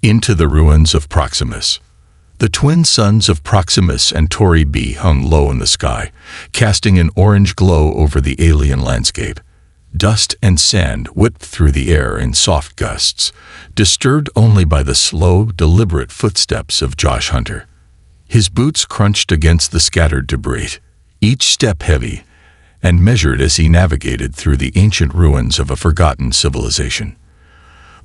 Into the ruins of Proximus. The twin suns of Proximus and Tauri B hung low in the sky, casting an orange glow over the alien landscape. Dust and sand whipped through the air in soft gusts, disturbed only by the slow, deliberate footsteps of Josh Hunter. His boots crunched against the scattered debris, each step heavy, and measured as he navigated through the ancient ruins of a forgotten civilization.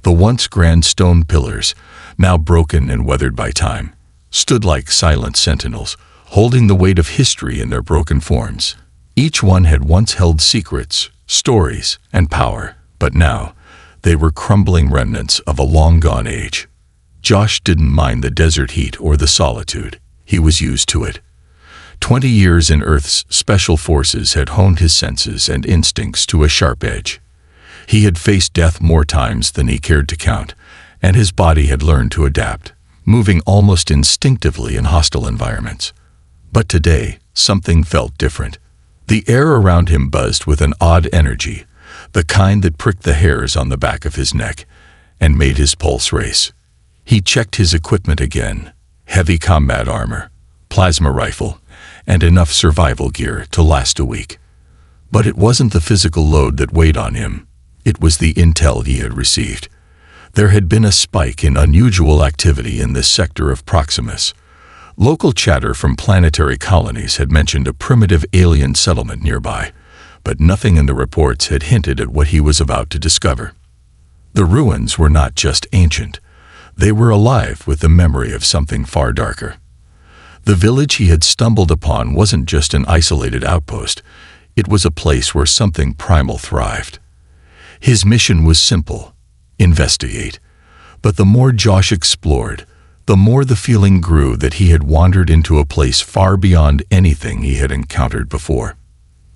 The once grand stone pillars, now broken and weathered by time, stood like silent sentinels, holding the weight of history in their broken forms. Each one had once held secrets, stories, and power, but now they were crumbling remnants of a long-gone age. Josh didn't mind the desert heat or the solitude. He was used to it. 20 years in Earth's special forces had honed his senses and instincts to a sharp edge. He had faced death more times than he cared to count, and his body had learned to adapt, moving almost instinctively in hostile environments. But today, something felt different. The air around him buzzed with an odd energy, the kind that pricked the hairs on the back of his neck and made his pulse race. He checked his equipment again: heavy combat armor, plasma rifle, and enough survival gear to last a week. But it wasn't the physical load that weighed on him. It was the intel he had received. There had been a spike in unusual activity in this sector of Proximus. Local chatter from planetary colonies had mentioned a primitive alien settlement nearby, but nothing in the reports had hinted at what he was about to discover. The ruins were not just ancient. They were alive with the memory of something far darker. The village he had stumbled upon wasn't just an isolated outpost. It was a place where something primal thrived. His mission was simple: investigate. But the more Josh explored, the more the feeling grew that he had wandered into a place far beyond anything he had encountered before.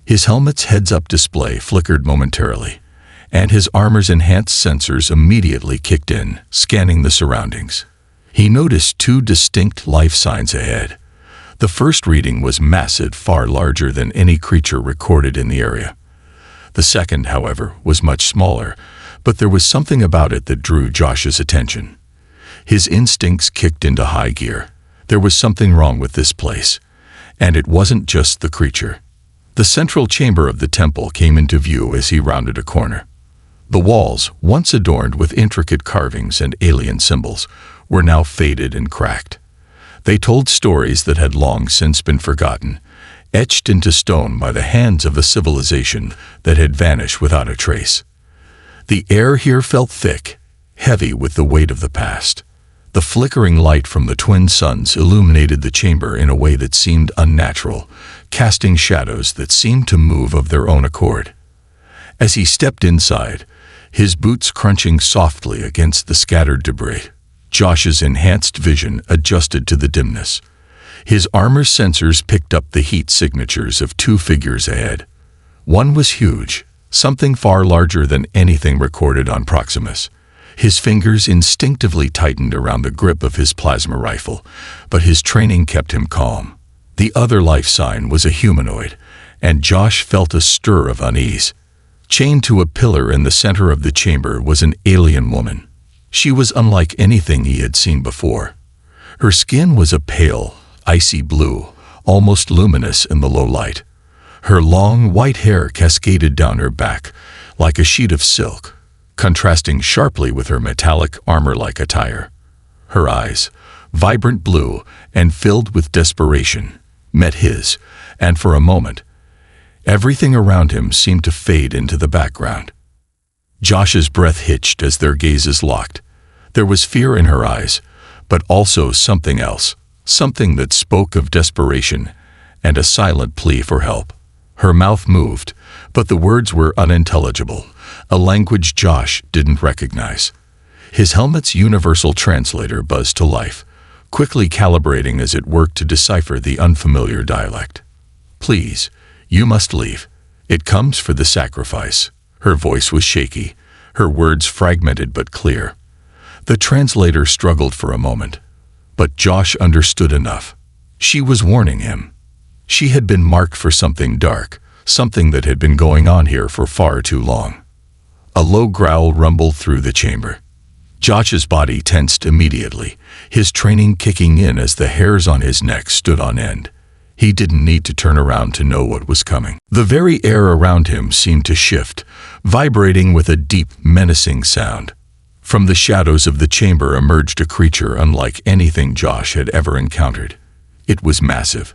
His helmet's heads-up display flickered momentarily, and his armor's enhanced sensors immediately kicked in, scanning the surroundings. He noticed two distinct life signs ahead. The first reading was massive, far larger than any creature recorded in the area. The second, however, was much smaller, but there was something about it that drew Josh's attention. His instincts kicked into high gear. There was something wrong with this place, and it wasn't just the creature. The central chamber of the temple came into view as he rounded a corner. The walls, once adorned with intricate carvings and alien symbols, were now faded and cracked. They told stories that had long since been forgotten, etched into stone by the hands of a civilization that had vanished without a trace. The air here felt thick, heavy with the weight of the past. The flickering light from the twin suns illuminated the chamber in a way that seemed unnatural, casting shadows that seemed to move of their own accord. As he stepped inside, his boots crunching softly against the scattered debris, Josh's enhanced vision adjusted to the dimness. His armor sensors picked up the heat signatures of two figures ahead. One was huge, something far larger than anything recorded on Proximus. His fingers instinctively tightened around the grip of his plasma rifle, but his training kept him calm. The other life sign was a humanoid, and Josh felt a stir of unease. Chained to a pillar in the center of the chamber was an alien woman. She was unlike anything he had seen before. Her skin was a pale, icy blue, almost luminous in the low light. Her long, white hair cascaded down her back like a sheet of silk, contrasting sharply with her metallic armor-like attire. Her eyes, vibrant blue and filled with desperation, met his, and for a moment, everything around him seemed to fade into the background. Josh's breath hitched as their gazes locked. There was fear in her eyes, but also something else, something that spoke of desperation and a silent plea for help. Her mouth moved, but the words were unintelligible, a language Josh didn't recognize. His helmet's universal translator buzzed to life, quickly calibrating as it worked to decipher the unfamiliar dialect. "Please, you must leave. It comes for the sacrifice." Her voice was shaky, her words fragmented but clear. The translator struggled for a moment, but Josh understood enough. She was warning him. She had been marked for something dark, something that had been going on here for far too long. A low growl rumbled through the chamber. Josh's body tensed immediately, his training kicking in as the hairs on his neck stood on end. He didn't need to turn around to know what was coming. The very air around him seemed to shift, vibrating with a deep, menacing sound. From the shadows of the chamber emerged a creature unlike anything Josh had ever encountered. It was massive,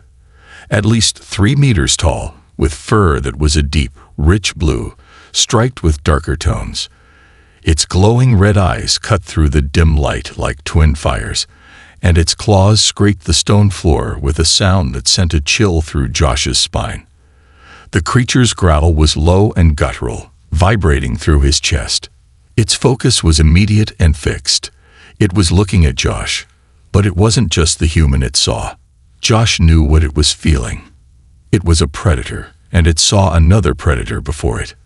at least 3 meters tall, with fur that was a deep, rich blue, striped with darker tones. Its glowing red eyes cut through the dim light like twin fires, and its claws scraped the stone floor with a sound that sent a chill through Josh's spine. The creature's growl was low and guttural, vibrating through his chest. Its focus was immediate and fixed. It was looking at Josh, but it wasn't just the human it saw. Josh knew what it was feeling. It was a predator, and it saw another predator before it.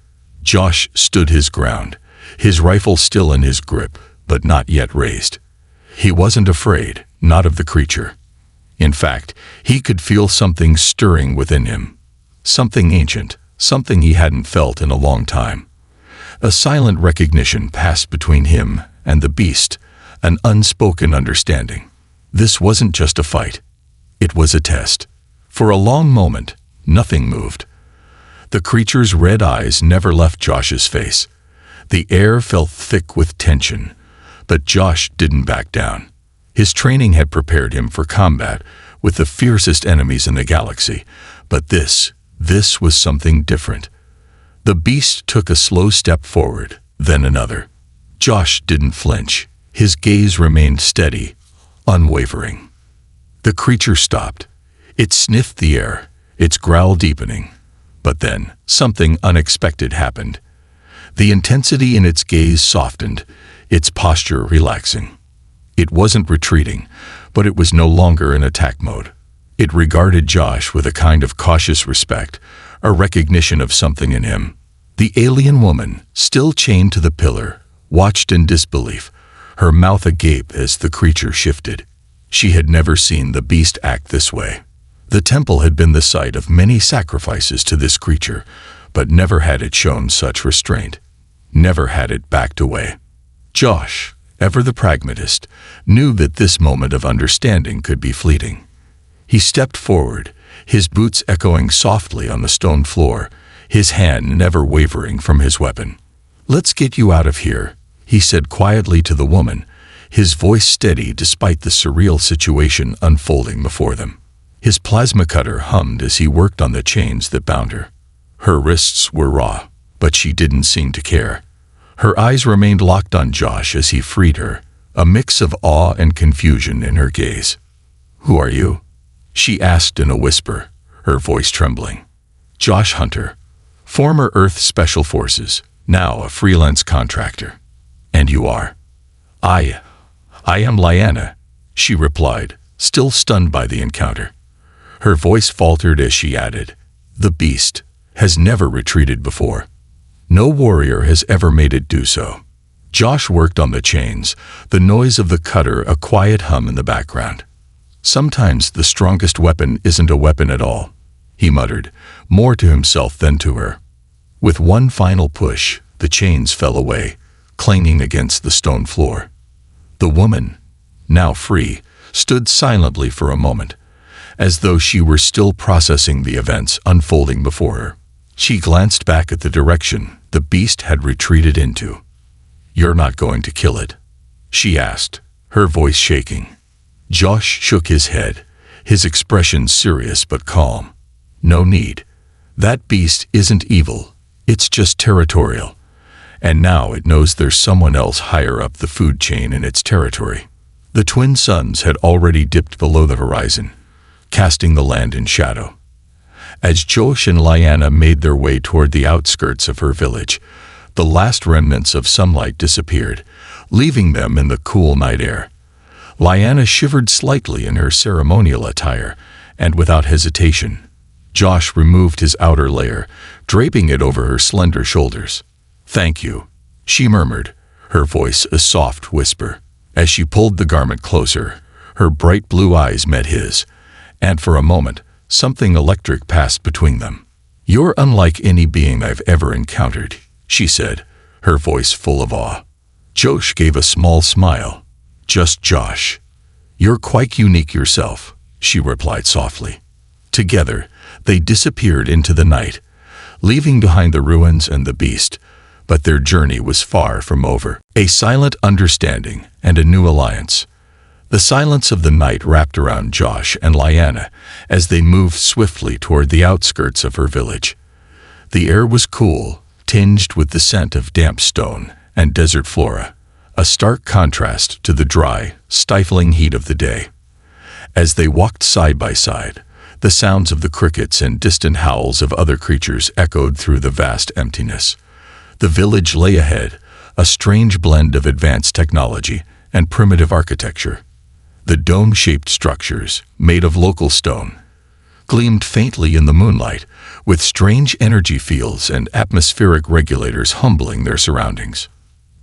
Josh stood his ground, his rifle still in his grip, but not yet raised. He wasn't afraid, not of the creature. In fact, he could feel something stirring within him. Something ancient, something he hadn't felt in a long time. A silent recognition passed between him and the beast, an unspoken understanding. This wasn't just a fight. It was a test. For a long moment, nothing moved. The creature's red eyes never left Josh's face. The air felt thick with tension, but Josh didn't back down. His training had prepared him for combat with the fiercest enemies in the galaxy, but this was something different. The beast took a slow step forward, then another. Josh didn't flinch. His gaze remained steady, unwavering. The creature stopped. It sniffed the air, its growl deepening. But then, something unexpected happened. The intensity in its gaze softened, its posture relaxing. It wasn't retreating, but it was no longer in attack mode. It regarded Josh with a kind of cautious respect, a recognition of something in him. The alien woman, still chained to the pillar, watched in disbelief, her mouth agape as the creature shifted. She had never seen the beast act this way. The temple had been the site of many sacrifices to this creature, but never had it shown such restraint. Never had it backed away. Josh, ever the pragmatist, knew that this moment of understanding could be fleeting. He stepped forward, his boots echoing softly on the stone floor, his hand never wavering from his weapon. "Let's get you out of here," he said quietly to the woman, his voice steady despite the surreal situation unfolding before them. His plasma cutter hummed as he worked on the chains that bound her. Her wrists were raw, but she didn't seem to care. Her eyes remained locked on Josh as he freed her, a mix of awe and confusion in her gaze. "Who are you?" she asked in a whisper, her voice trembling. "Josh Hunter, former Earth Special Forces, now a freelance contractor." "And you are?" I am Lyanna," she replied, still stunned by the encounter. Her voice faltered as she added, "The beast has never retreated before. No warrior has ever made it do so." Josh worked on the chains, the noise of the cutter a quiet hum in the background. "Sometimes the strongest weapon isn't a weapon at all," he muttered, more to himself than to her. With one final push, the chains fell away, clanging against the stone floor. The woman, now free, stood silently for a moment, as though she were still processing the events unfolding before her. She glanced back at the direction the beast had retreated into. "You're not going to kill it?" she asked, her voice shaking. Josh shook his head, his expression serious but calm. "No need. That beast isn't evil, it's just territorial. And now it knows there's someone else higher up the food chain in its territory." The twin suns had already dipped below the horizon, casting the land in shadow. As Josh and Lyanna made their way toward the outskirts of her village, the last remnants of sunlight disappeared, leaving them in the cool night air. Lyanna shivered slightly in her ceremonial attire, and without hesitation, Josh removed his outer layer, draping it over her slender shoulders. "Thank you," she murmured, her voice a soft whisper. As she pulled the garment closer, her bright blue eyes met his, and for a moment, something electric passed between them. "You're unlike any being I've ever encountered," she said, her voice full of awe. Josh gave a small smile. "Just Josh. You're quite unique yourself," she replied softly. Together, they disappeared into the night, leaving behind the ruins and the beast, but their journey was far from over. A silent understanding and a new alliance. The silence of the night wrapped around Josh and Lyanna as they moved swiftly toward the outskirts of her village. The air was cool, tinged with the scent of damp stone and desert flora, a stark contrast to the dry, stifling heat of the day. As they walked side by side, the sounds of the crickets and distant howls of other creatures echoed through the vast emptiness. The village lay ahead, a strange blend of advanced technology and primitive architecture. The dome-shaped structures, made of local stone, gleamed faintly in the moonlight, with strange energy fields and atmospheric regulators humbling their surroundings.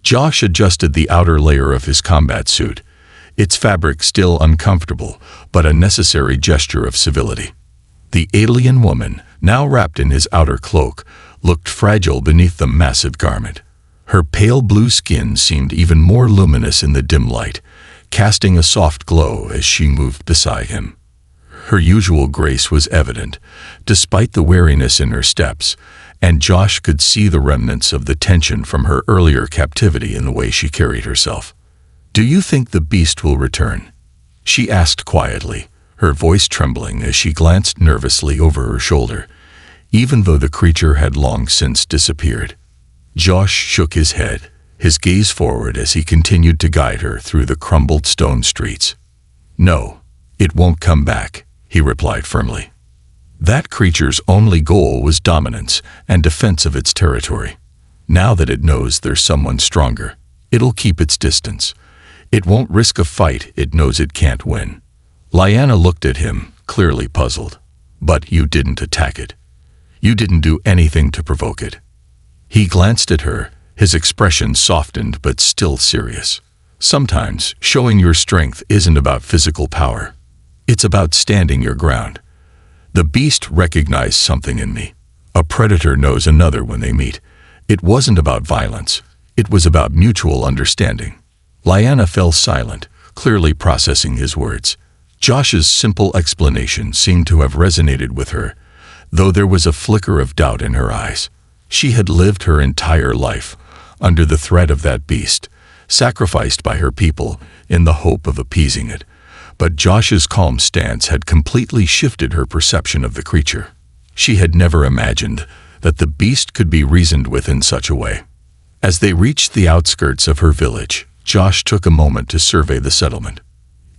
Josh adjusted the outer layer of his combat suit, its fabric still uncomfortable, but a necessary gesture of civility. The alien woman, now wrapped in his outer cloak, looked fragile beneath the massive garment. Her pale blue skin seemed even more luminous in the dim light, casting a soft glow as she moved beside him. Her usual grace was evident, despite the wariness in her steps, and Josh could see the remnants of the tension from her earlier captivity in the way she carried herself. "Do you think the beast will return?" she asked quietly, her voice trembling as she glanced nervously over her shoulder, even though the creature had long since disappeared. Josh shook his head, his gaze forward as he continued to guide her through the crumbled stone streets. "No, it won't come back," he replied firmly. That creature's only goal was dominance and defense of its territory. Now that it knows there's someone stronger, it'll keep its distance. It won't risk a fight it knows it can't win. Lyanna looked at him, clearly puzzled. "But you didn't attack it. You didn't do anything to provoke it." He glanced at her, his expression softened but still serious. "Sometimes showing your strength isn't about physical power. It's about standing your ground. The beast recognized something in me. A predator knows another when they meet. It wasn't about violence. It was about mutual understanding." Lyanna fell silent, clearly processing his words. Josh's simple explanation seemed to have resonated with her, though there was a flicker of doubt in her eyes. She had lived her entire life under the threat of that beast, sacrificed by her people in the hope of appeasing it. But Josh's calm stance had completely shifted her perception of the creature. She had never imagined that the beast could be reasoned with in such a way. As they reached the outskirts of her village, Josh took a moment to survey the settlement.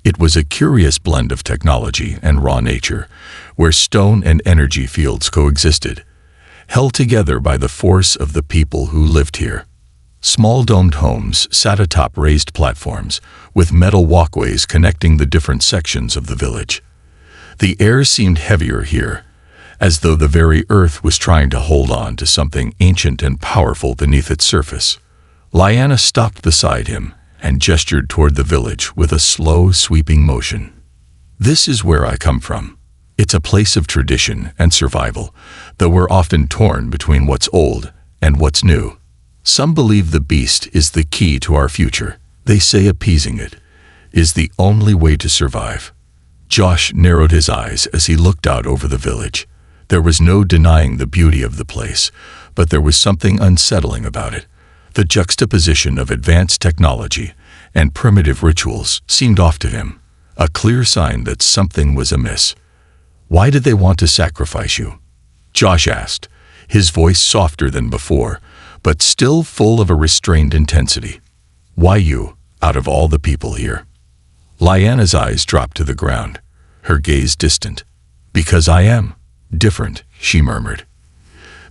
It was a curious blend of technology and raw nature, where stone and energy fields coexisted, held together by the force of the people who lived here. Small domed homes sat atop raised platforms, with metal walkways connecting the different sections of the village. The air seemed heavier here, as though the very earth was trying to hold on to something ancient and powerful beneath its surface. Lyanna stopped beside him and gestured toward the village with a slow, sweeping motion. "This is where I come from. It's a place of tradition and survival, though we're often torn between what's old and what's new. Some believe the beast is the key to our future. They say appeasing it is the only way to survive." Josh narrowed his eyes as he looked out over the village. There was no denying the beauty of the place, but there was something unsettling about it. The juxtaposition of advanced technology and primitive rituals seemed off to him, a clear sign that something was amiss. "Why did they want to sacrifice you?" Josh asked, his voice softer than before, but still full of a restrained intensity. "Why you, out of all the people here?" Lyanna's eyes dropped to the ground, her gaze distant. "Because I am different," she murmured.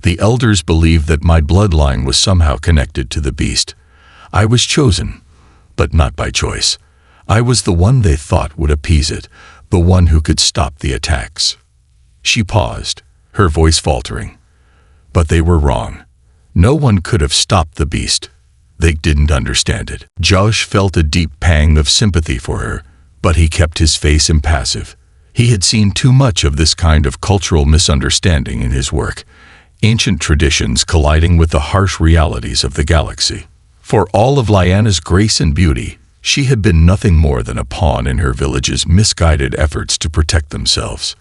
"The elders believed that my bloodline was somehow connected to the beast. I was chosen, but not by choice. I was the one they thought would appease it, the one who could stop the attacks." She paused, her voice faltering. "But they were wrong. No one could have stopped the beast. They didn't understand it." Josh felt a deep pang of sympathy for her, but he kept his face impassive. He had seen too much of this kind of cultural misunderstanding in his work, ancient traditions colliding with the harsh realities of the galaxy. For all of Lyanna's grace and beauty, she had been nothing more than a pawn in her village's misguided efforts to protect themselves.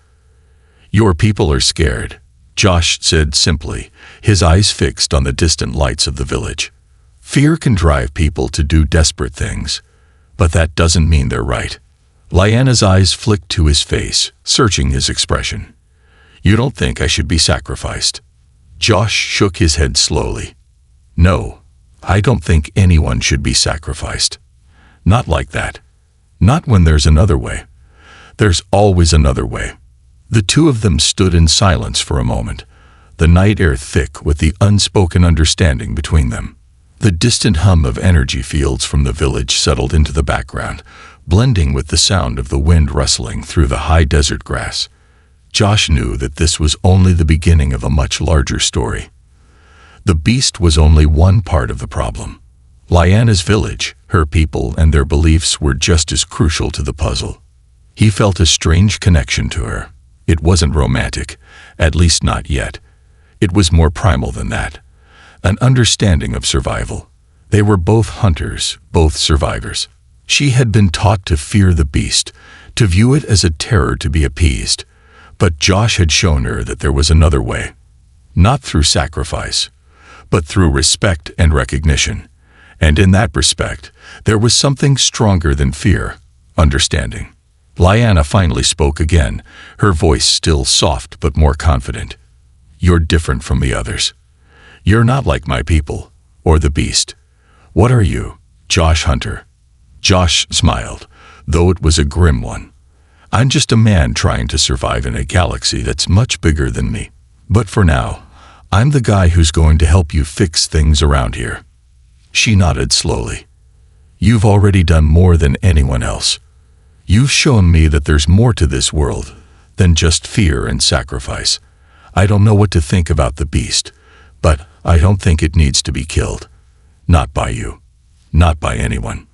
"Your people are scared," Josh said simply, his eyes fixed on the distant lights of the village. "Fear can drive people to do desperate things, but that doesn't mean they're right." Lyanna's eyes flicked to his face, searching his expression. "You don't think I should be sacrificed?" Josh shook his head slowly. "No, I don't think anyone should be sacrificed. Not like that. Not when there's another way. There's always another way." The two of them stood in silence for a moment, the night air thick with the unspoken understanding between them. The distant hum of energy fields from the village settled into the background, blending with the sound of the wind rustling through the high desert grass. Josh knew that this was only the beginning of a much larger story. The beast was only one part of the problem. Lyanna's village, her people, and their beliefs were just as crucial to the puzzle. He felt a strange connection to her. It wasn't romantic, at least not yet. It was more primal than that. An understanding of survival. They were both hunters, both survivors. She had been taught to fear the beast, to view it as a terror to be appeased. But Josh had shown her that there was another way. Not through sacrifice, but through respect and recognition. And in that respect, there was something stronger than fear, understanding. Lyanna finally spoke again, her voice still soft but more confident. "You're different from the others. You're not like my people, or the beast. What are you, Josh Hunter?" Josh smiled, though it was a grim one. "I'm just a man trying to survive in a galaxy that's much bigger than me. But for now, I'm the guy who's going to help you fix things around here." She nodded slowly. "You've already done more than anyone else. You've shown me that there's more to this world than just fear and sacrifice. I don't know what to think about the beast, but I don't think it needs to be killed. Not by you. Not by anyone."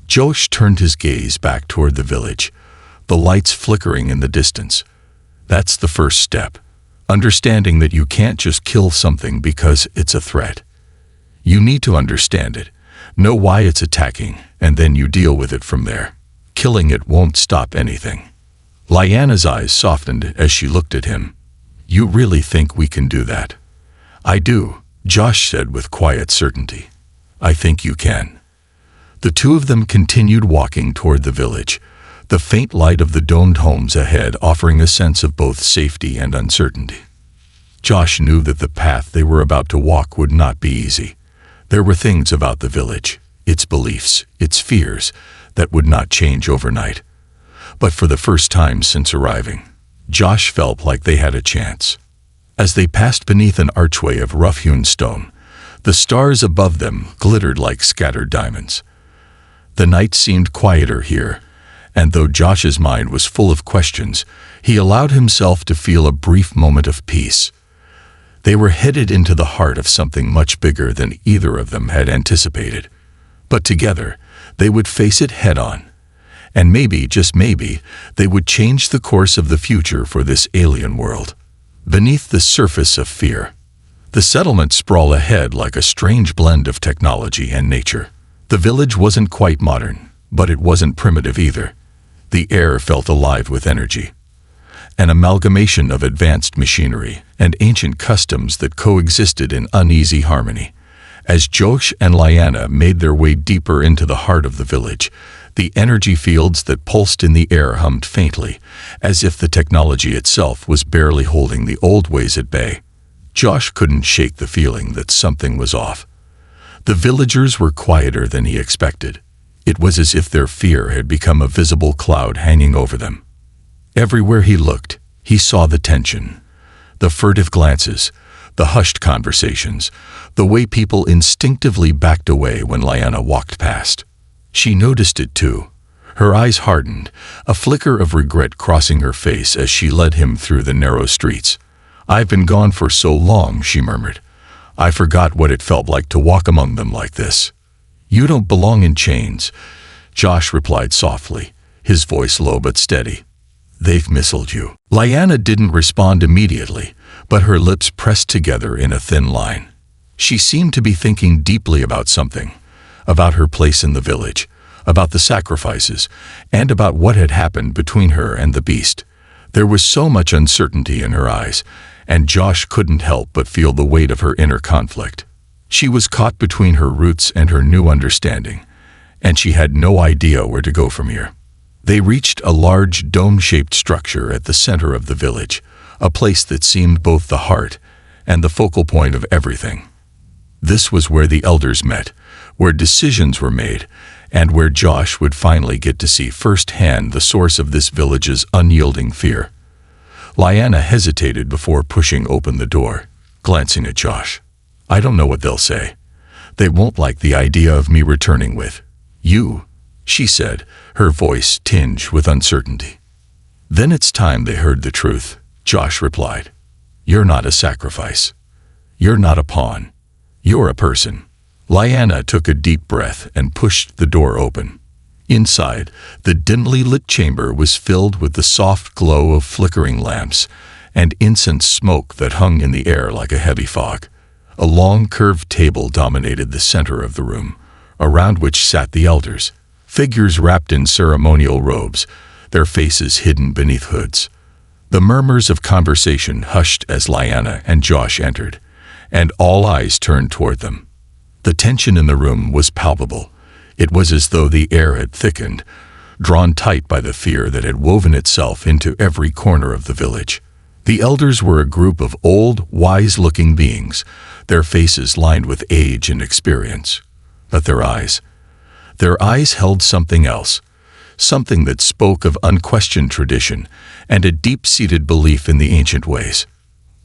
Josh turned his gaze back toward the village, the lights flickering in the distance. "That's the first step. Understanding that you can't just kill something because it's a threat. You need to understand it, know why it's attacking, and then you deal with it from there. Killing it won't stop anything." Lyanna's eyes softened as she looked at him. "You really think we can do that?" "I do," Josh said with quiet certainty. "I think you can." The two of them continued walking toward the village, the faint light of the domed homes ahead offering a sense of both safety and uncertainty. Josh knew that the path they were about to walk would not be easy. There were things about the village, its beliefs, its fears, that would not change overnight. But for the first time since arriving, Josh felt like they had a chance. As they passed beneath an archway of rough-hewn stone, the stars above them glittered like scattered diamonds. The night seemed quieter here, and though Josh's mind was full of questions, he allowed himself to feel a brief moment of peace. They were headed into the heart of something much bigger than either of them had anticipated. But together, they would face it head-on. And maybe, just maybe, they would change the course of the future for this alien world. Beneath the surface of fear, the settlement sprawled ahead like a strange blend of technology and nature. The village wasn't quite modern, but it wasn't primitive either. The air felt alive with energy. An amalgamation of advanced machinery and ancient customs that coexisted in uneasy harmony. As Josh and Lyanna made their way deeper into the heart of the village, the energy fields that pulsed in the air hummed faintly, as if the technology itself was barely holding the old ways at bay. Josh couldn't shake the feeling that something was off. The villagers were quieter than he expected. It was as if their fear had become a visible cloud hanging over them. Everywhere he looked, he saw the tension, the furtive glances, the hushed conversations, the way people instinctively backed away when Lyanna walked past. She noticed it too. Her eyes hardened, a flicker of regret crossing her face as she led him through the narrow streets. "I've been gone for so long," she murmured. "I forgot what it felt like to walk among them like this." "You don't belong in chains," Josh replied softly, his voice low but steady. "They've missiled you." Lyanna didn't respond immediately, but her lips pressed together in a thin line. She seemed to be thinking deeply about something, about her place in the village, about the sacrifices, and about what had happened between her and the beast. There was so much uncertainty in her eyes, and Josh couldn't help but feel the weight of her inner conflict. She was caught between her roots and her new understanding, and she had no idea where to go from here. They reached a large dome-shaped structure at the center of the village, a place that seemed both the heart and the focal point of everything. This was where the elders met, where decisions were made, and where Josh would finally get to see firsthand the source of this village's unyielding fear. Lyanna hesitated before pushing open the door, glancing at Josh. "I don't know what they'll say. They won't like the idea of me returning with you," she said, her voice tinged with uncertainty. "Then it's time they heard the truth," Josh replied. "You're not a sacrifice. You're not a pawn. You're a person." Lyanna took a deep breath and pushed the door open. Inside, the dimly lit chamber was filled with the soft glow of flickering lamps and incense smoke that hung in the air like a heavy fog. A long curved table dominated the center of the room, around which sat the elders, figures wrapped in ceremonial robes, their faces hidden beneath hoods. The murmurs of conversation hushed as Lyanna and Josh entered, and all eyes turned toward them. The tension in the room was palpable. It was as though the air had thickened, drawn tight by the fear that had woven itself into every corner of the village. The elders were a group of old, wise-looking beings, their faces lined with age and experience. But their eyes held something else, something that spoke of unquestioned tradition and a deep-seated belief in the ancient ways.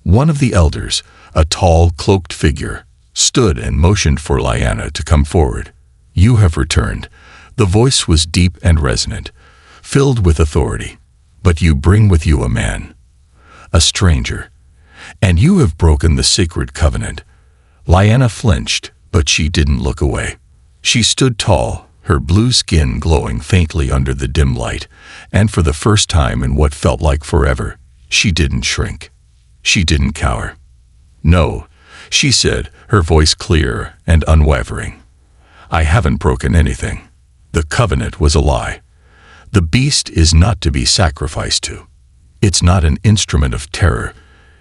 One of the elders, a tall, cloaked figure, stood and motioned for Lyanna to come forward. "You have returned." The voice was deep and resonant, filled with authority. "But you bring with you a man, a stranger, and you have broken the sacred covenant." Lyanna flinched, but she didn't look away. She stood tall, her blue skin glowing faintly under the dim light, and for the first time in what felt like forever, she didn't shrink. She didn't cower. "No," she said, her voice clear and unwavering. "I haven't broken anything. The covenant was a lie. The beast is not to be sacrificed to. It's not an instrument of terror.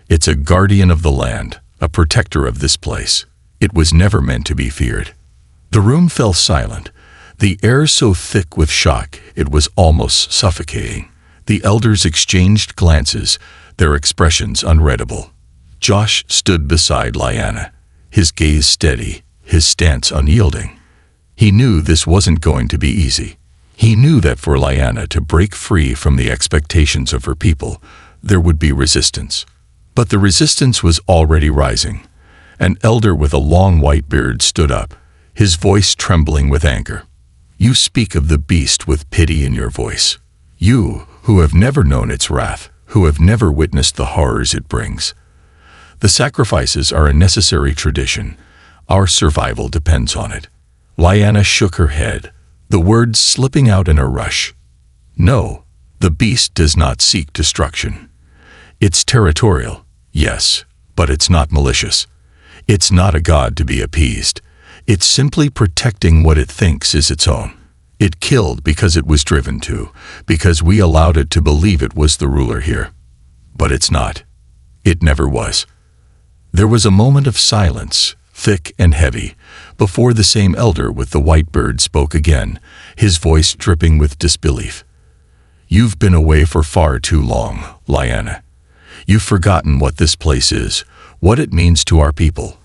It's a guardian of the land, a protector of this place. It was never meant to be feared." The room fell silent, the air so thick with shock it was almost suffocating. The elders exchanged glances, their expressions unreadable. Josh stood beside Lyanna, his gaze steady, his stance unyielding. He knew this wasn't going to be easy. He knew that for Lyanna to break free from the expectations of her people, there would be resistance. But the resistance was already rising. An elder with a long white beard stood up, his voice trembling with anger. "You speak of the beast with pity in your voice. You, who have never known its wrath, who have never witnessed the horrors it brings. The sacrifices are a necessary tradition. Our survival depends on it." Lyanna shook her head, the words slipping out in a rush. "No, the beast does not seek destruction. It's territorial, yes, but it's not malicious. It's not a god to be appeased. It's simply protecting what it thinks is its own. It killed because it was driven to, because we allowed it to believe it was the ruler here. But it's not. It never was." There was a moment of silence, thick and heavy, before the same elder with the white bird spoke again, his voice dripping with disbelief. "You've been away for far too long, Lyanna. You've forgotten what this place is, what it means to our people.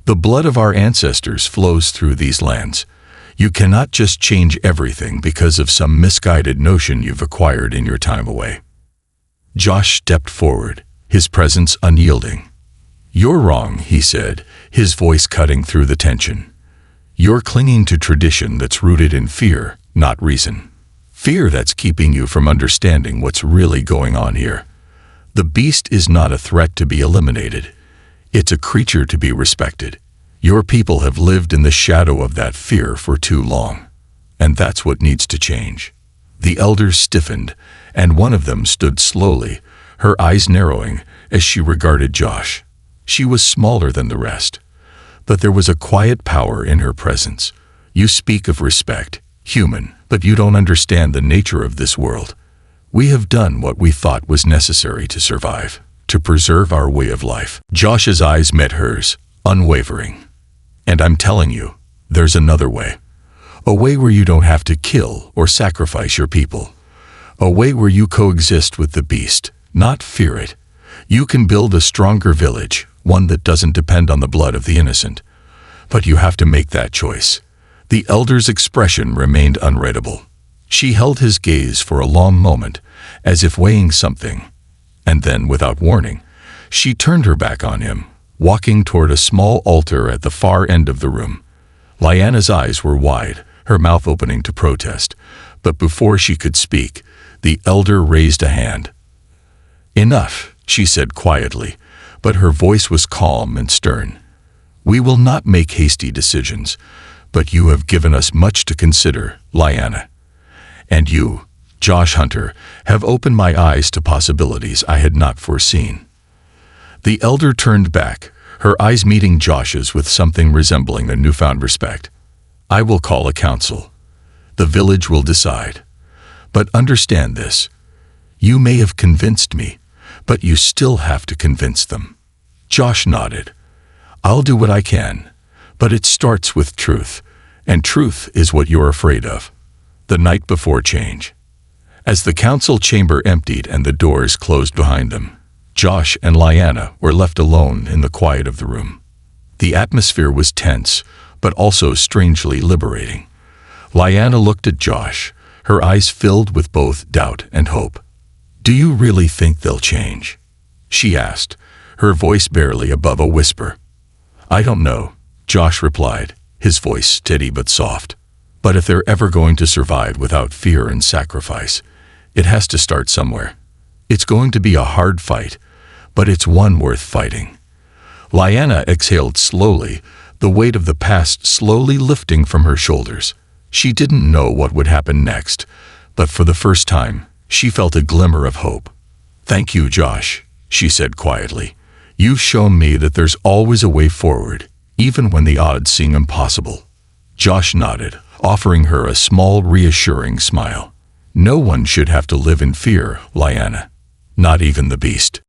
The blood of our ancestors flows through these lands. You cannot just change everything because of some misguided notion you've acquired in your time away." Josh stepped forward, his presence unyielding. "You're wrong," he said, his voice cutting through the tension. "You're clinging to tradition that's rooted in fear, not reason. Fear that's keeping you from understanding what's really going on here. The beast is not a threat to be eliminated. It's a creature to be respected. Your people have lived in the shadow of that fear for too long, and that's what needs to change." The elders stiffened, and one of them stood slowly, her eyes narrowing as she regarded Josh. She was smaller than the rest, but there was a quiet power in her presence, You speak of respect, human, but you don't understand the nature of this world. We have done what we thought was necessary to survive, to preserve our way of life." Josh's eyes met hers, unwavering. "And I'm telling you, there's another way. A way where you don't have to kill or sacrifice your people. A way where you coexist with the beast, not fear it. You can build a stronger village, one that doesn't depend on the blood of the innocent. But you have to make that choice." The elder's expression remained unreadable. She held his gaze for a long moment, as if weighing something. And then, without warning, she turned her back on him, walking toward a small altar at the far end of the room. Lyanna's eyes were wide, her mouth opening to protest. But before she could speak, the elder raised a hand. "Enough," she said quietly, but her voice was calm and stern. "We will not make hasty decisions, but you have given us much to consider, Lyanna. And you, Josh Hunter, have opened my eyes to possibilities I had not foreseen." The elder turned back, her eyes meeting Josh's with something resembling a newfound respect. "I will call a council. The village will decide. But understand this. You may have convinced me, but you still have to convince them." Josh nodded. "I'll do what I can, but it starts with truth, and truth is what you're afraid of." The night before change. As the council chamber emptied and the doors closed behind them, Josh and Lyanna were left alone in the quiet of the room. The atmosphere was tense, but also strangely liberating. Lyanna looked at Josh, her eyes filled with both doubt and hope. "Do you really think they'll change?" she asked, her voice barely above a whisper. "I don't know," Josh replied, his voice steady but soft. "But if they're ever going to survive without fear and sacrifice, it has to start somewhere. It's going to be a hard fight, but it's one worth fighting." Lyanna exhaled slowly, the weight of the past slowly lifting from her shoulders. She didn't know what would happen next, but for the first time, she felt a glimmer of hope. "Thank you, Josh," she said quietly. "You've shown me that there's always a way forward, even when the odds seem impossible." Josh nodded, offering her a small, reassuring smile. "No one should have to live in fear, Lyanna. Not even the beast."